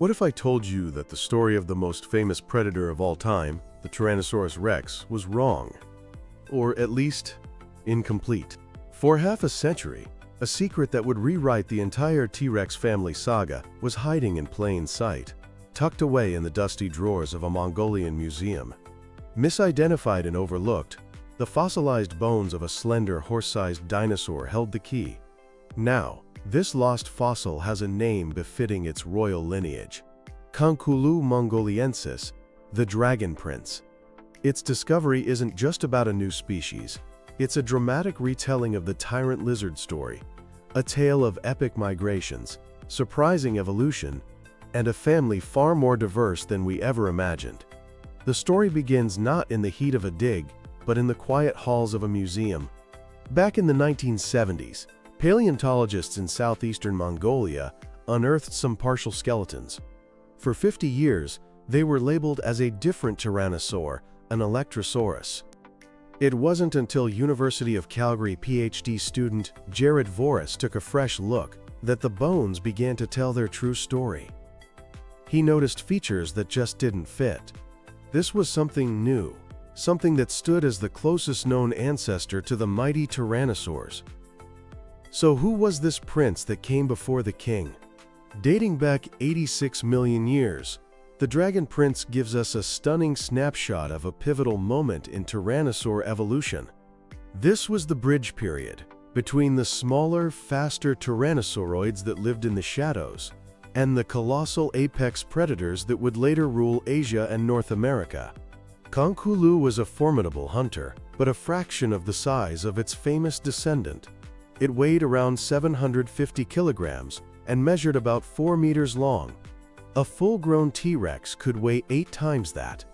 What if I told you that the story of the most famous predator of all time, the Tyrannosaurus rex, was wrong? Or at least, incomplete? For half a century, a secret that would rewrite the entire T-Rex family saga was hiding in plain sight, tucked away in the dusty drawers of a Mongolian museum. Misidentified and overlooked, the fossilized bones of a slender, horse-sized dinosaur held the key. Now, this lost fossil has a name befitting its royal lineage: Conculu mongoliensis, the Dragon Prince. Its discovery isn't just about a new species. It's a dramatic retelling of the tyrant lizard story, a tale of epic migrations, surprising evolution, and a family far more diverse than we ever imagined. The story begins not in the heat of a dig, but in the quiet halls of a museum. Back in the 1970s, paleontologists in southeastern Mongolia unearthed some partial skeletons. For 50 years, they were labeled as a different tyrannosaur, an Electrosaurus. It wasn't until University of Calgary PhD student Jared Voris took a fresh look that the bones began to tell their true story. He noticed features that just didn't fit. This was something new, something that stood as the closest known ancestor to the mighty tyrannosaurs. So who was this prince that came before the king? Dating back 86 million years, the Dragon Prince gives us a stunning snapshot of a pivotal moment in tyrannosaur evolution. This was the bridge period between the smaller, faster tyrannosauroids that lived in the shadows and the colossal apex predators that would later rule Asia and North America. Conculu was a formidable hunter, but a fraction of the size of its famous descendant. It weighed around 750 kilograms and measured about 4 meters long. A full-grown T-Rex could weigh 8 times that.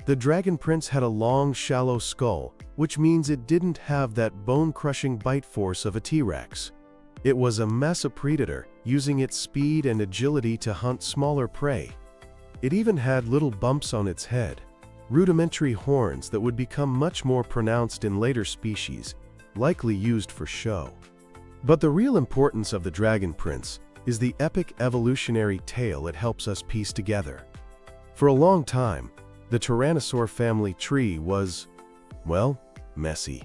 The Dragon Prince had a long, shallow skull, which means it didn't have that bone-crushing bite force of a T-Rex. It was a massive predator, using its speed and agility to hunt smaller prey. It even had little bumps on its head, rudimentary horns that would become much more pronounced in later species, likely used for show. But the real importance of the Dragon Prince is the epic evolutionary tale it helps us piece together. For a long time, the Tyrannosaur family tree was, well, messy.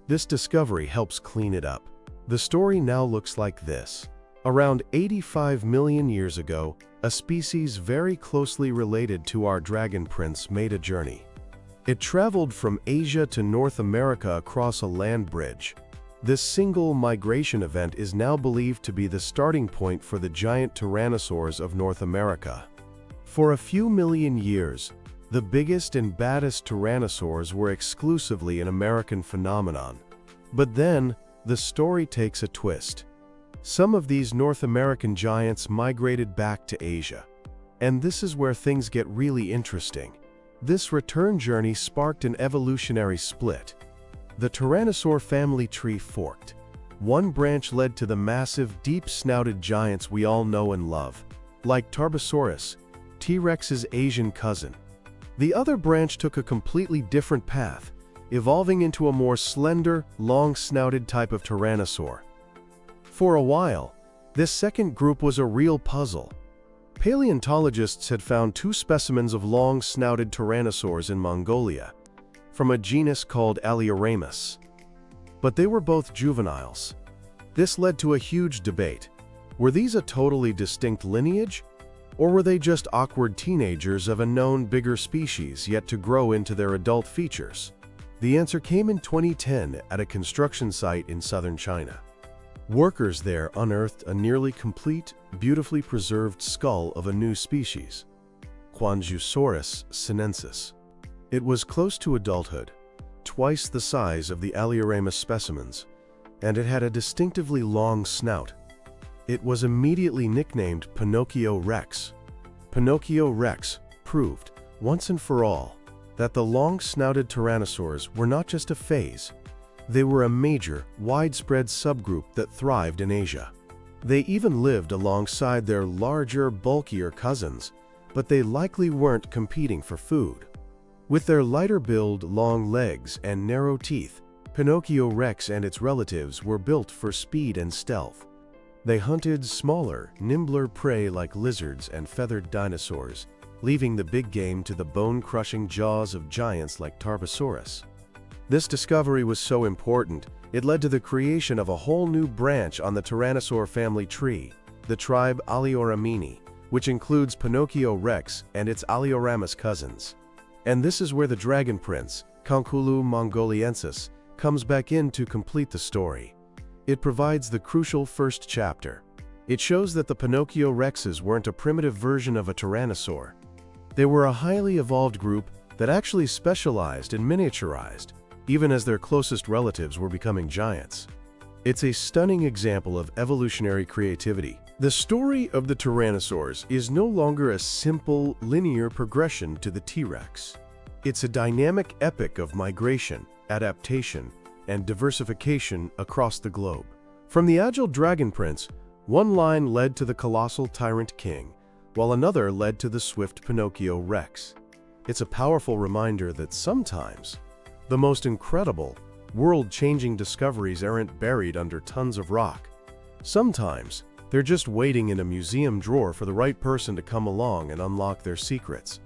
This discovery helps clean it up. The story now looks like this. Around 85 million years ago, a species very closely related to our Dragon Prince made a journey. It traveled from Asia to North America across a land bridge. This single migration event is now believed to be the starting point for the giant tyrannosaurs of North America. For a few million years, the biggest and baddest tyrannosaurs were exclusively an American phenomenon. But then, the story takes a twist. Some of these North American giants migrated back to Asia. And this is where things get really interesting. This return journey sparked an evolutionary split. The Tyrannosaur family tree forked. One branch led to the massive, deep-snouted giants we all know and love, like Tarbosaurus, T-Rex's Asian cousin. The other branch took a completely different path, evolving into a more slender, long-snouted type of tyrannosaur. For a while, this second group was a real puzzle. Paleontologists had found 2 specimens of long-snouted tyrannosaurs in Mongolia, from a genus called Alioramus. But they were both juveniles. This led to a huge debate. Were these a totally distinct lineage? Or were they just awkward teenagers of a known bigger species yet to grow into their adult features? The answer came in 2010 at a construction site in southern China. Workers there unearthed a nearly complete, beautifully preserved skull of a new species, Quanjusaurus sinensis. It was close to adulthood, twice the size of the Alioramus specimens, and it had a distinctively long snout. It was immediately nicknamed Pinocchio Rex. Pinocchio Rex proved, once and for all, that the long-snouted tyrannosaurs were not just a phase. They were a major, widespread subgroup that thrived in Asia. They even lived alongside their larger, bulkier cousins, but they likely weren't competing for food. With their lighter build, long legs, and narrow teeth, Pinocchio Rex and its relatives were built for speed and stealth. They hunted smaller, nimbler prey like lizards and feathered dinosaurs, leaving the big game to the bone-crushing jaws of giants like Tarbosaurus. This discovery was so important, it led to the creation of a whole new branch on the Tyrannosaur family tree, the tribe Alioramini, which includes Pinocchio rex and its Alioramus cousins. And this is where the dragon prince, Conculu mongoliensis, comes back in to complete the story. It provides the crucial first chapter. It shows that the Pinocchio rexes weren't a primitive version of a tyrannosaur. They were a highly evolved group that actually specialized and miniaturized, even as their closest relatives were becoming giants. It's a stunning example of evolutionary creativity. The story of the tyrannosaurs is no longer a simple, linear progression to the T-Rex. It's a dynamic epic of migration, adaptation, and diversification across the globe. From the agile dragon prince, one line led to the colossal tyrant king, while another led to the swift Pinocchio rex. It's a powerful reminder that sometimes the most incredible, world-changing discoveries aren't buried under tons of rock. Sometimes they're just waiting in a museum drawer for the right person to come along and unlock their secrets.